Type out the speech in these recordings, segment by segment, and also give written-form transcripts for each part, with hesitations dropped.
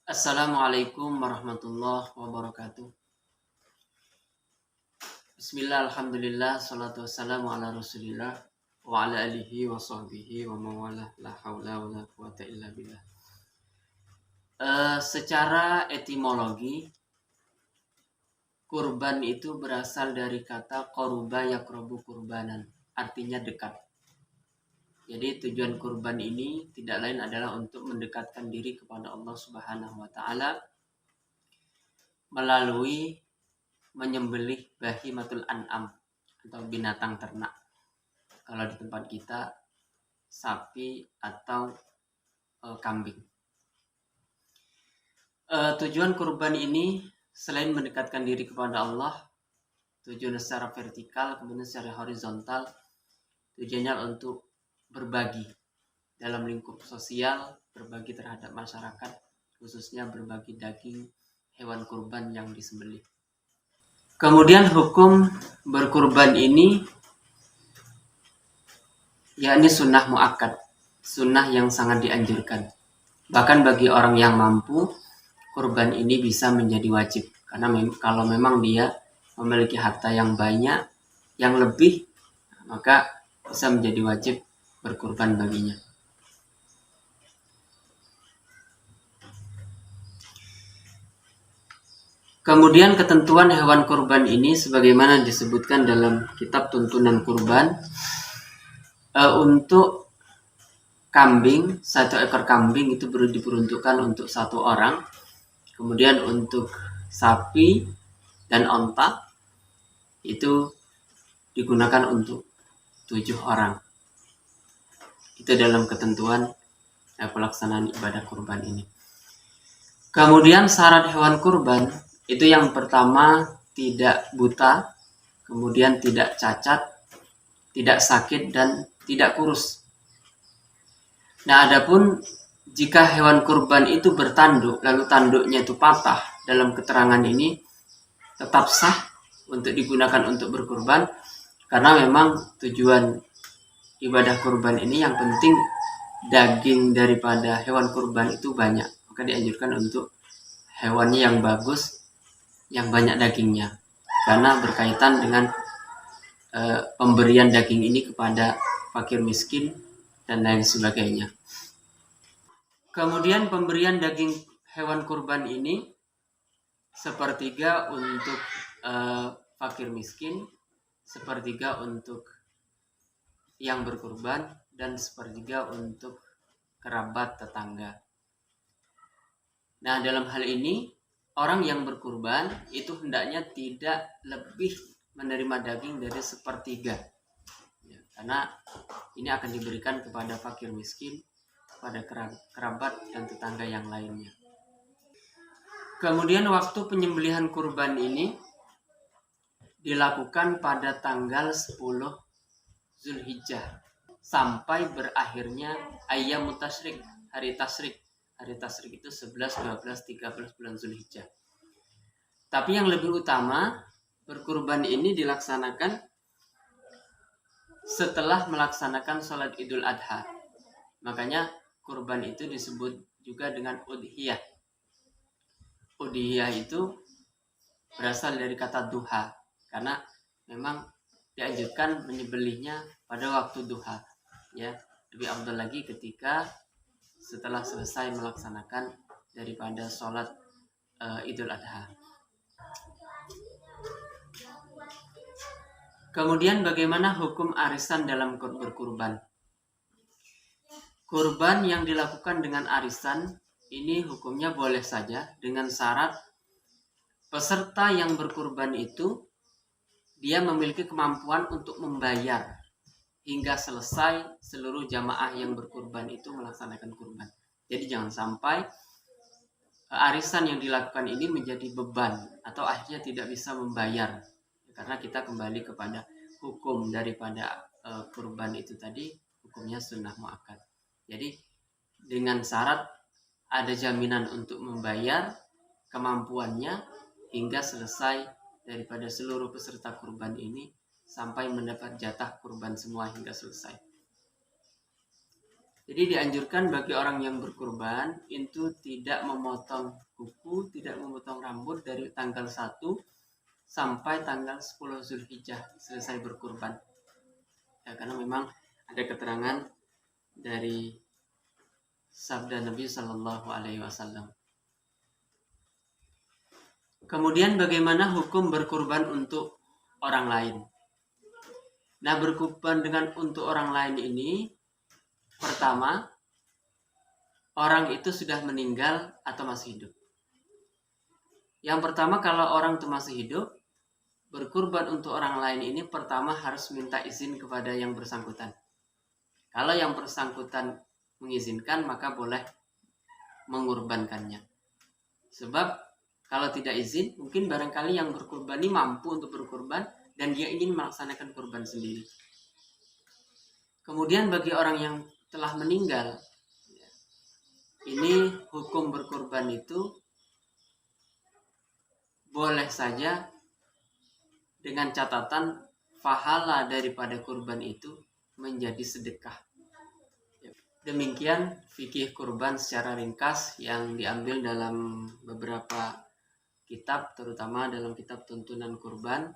Assalamualaikum warahmatullahi wabarakatuh. Bismillah, alhamdulillah, salatu wassalamu ala rasulillah wa ala alihi wa sahbihi wa mawalah, la hawla wa la quwata illa billah. Secara etimologi, kurban itu berasal dari kata qaruba yaqrabu kurbanan, artinya dekat. Jadi tujuan kurban ini tidak lain adalah untuk mendekatkan diri kepada Allah Subhanahu wa taala melalui menyembelih bahimatul an'am atau binatang ternak. Kalau di tempat kita sapi atau kambing. Tujuan kurban ini selain mendekatkan diri kepada Allah, tujuan secara vertikal, kemudian secara horizontal, tujuannya untuk berbagi dalam lingkup sosial, berbagi terhadap masyarakat, khususnya berbagi daging hewan kurban yang disembelih. Kemudian hukum berkurban ini yakni sunnah muakkad, sunnah yang sangat dianjurkan. Bahkan bagi orang yang mampu, kurban ini bisa menjadi wajib. Karena kalau memang dia memiliki harta yang banyak, yang lebih, maka bisa menjadi wajib berkurban baginya. Kemudian ketentuan hewan kurban ini sebagaimana disebutkan dalam kitab tuntunan kurban, untuk kambing, 1 ekor kambing itu diperuntukkan untuk 1 orang. Kemudian untuk sapi dan onta itu digunakan untuk 7 orang. Itu dalam ketentuan pelaksanaan ibadah kurban ini. Kemudian syarat hewan kurban itu yang pertama tidak buta, kemudian tidak cacat, tidak sakit, dan tidak kurus. Nah, adapun jika hewan kurban itu bertanduk, lalu tanduknya itu patah, dalam keterangan ini tetap sah untuk digunakan untuk berkurban, karena memang tujuan ibadah kurban ini yang penting daging daripada hewan kurban itu banyak. Maka dianjurkan untuk hewan yang bagus, yang banyak dagingnya, karena berkaitan dengan pemberian daging ini kepada fakir miskin dan lain sebagainya. Kemudian pemberian daging hewan kurban ini sepertiga untuk fakir miskin, sepertiga untuk yang berkurban, dan sepertiga untuk kerabat tetangga. Nah, dalam hal ini orang yang berkurban itu hendaknya tidak lebih menerima daging dari sepertiga, ya, karena ini akan diberikan kepada fakir miskin, pada kerabat dan tetangga yang lainnya. Kemudian waktu penyembelihan kurban ini dilakukan pada tanggal 10 Zulhijjah sampai berakhirnya ayyamut tasyrik, hari tasyrik. Hari tasyrik itu 11, 12, 13 bulan Zulhijjah. Tapi yang lebih utama, berkurban ini dilaksanakan setelah melaksanakan sholat Idul Adha. Makanya kurban itu disebut juga dengan udhiyah. Udhiyah itu berasal dari kata duha, karena memang dianjurkan menyembelihnya pada waktu duha. Ya, lebih afdal lagi ketika setelah selesai melaksanakan daripada sholat Idul Adha. Kemudian bagaimana hukum arisan dalam berkurban? Kurban yang dilakukan dengan arisan ini hukumnya boleh saja, dengan syarat peserta yang berkurban itu dia memiliki kemampuan untuk membayar hingga selesai seluruh jamaah yang berkurban itu melaksanakan kurban. Jadi jangan sampai arisan yang dilakukan ini menjadi beban atau akhirnya tidak bisa membayar, karena kita kembali kepada hukum daripada kurban itu tadi, hukumnya sunnah muakkad. Jadi dengan syarat ada jaminan untuk membayar kemampuannya hingga selesai daripada seluruh peserta kurban ini sampai mendapat jatah kurban semua hingga selesai. Jadi dianjurkan bagi orang yang berkurban itu tidak memotong kuku, tidak memotong rambut dari tanggal 1 sampai tanggal 10 Zulhijjah selesai berkurban. Ya, karena memang ada keterangan dari sabda Nabi Shallallahu Alaihi Wasallam. Kemudian bagaimana hukum berkurban untuk orang lain? Nah, berkurban dengan untuk orang lain ini, pertama, orang itu sudah meninggal atau masih hidup. Yang pertama, kalau orang itu masih hidup, berkurban untuk orang lain ini pertama harus minta izin kepada yang bersangkutan. Kalau yang bersangkutan mengizinkan, maka boleh mengurbankannya. Sebab kalau tidak izin, mungkin barangkali yang berkurban ini mampu untuk berkurban dan dia ingin melaksanakan kurban sendiri. Kemudian bagi orang yang telah meninggal, ini hukum berkurban itu boleh saja dengan catatan pahala daripada kurban itu menjadi sedekah. Demikian fikih kurban secara ringkas yang diambil dalam beberapa kitab, terutama dalam kitab tuntunan kurban.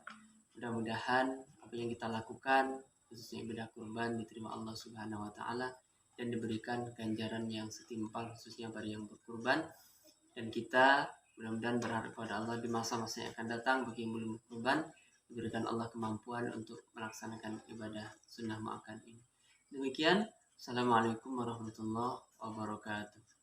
Mudah-mudahan apa yang kita lakukan, khususnya ibadah kurban, diterima Allah Subhanahu wa Ta'ala dan diberikan ganjaran yang setimpal, khususnya bagi yang berkurban. Dan kita mudah-mudahan berharap pada Allah di masa-masa yang akan datang bagi yang belum berkurban, diberikan Allah kemampuan untuk melaksanakan ibadah sunnah makan ini. Demikian, Assalamualaikum warahmatullahi wabarakatuh.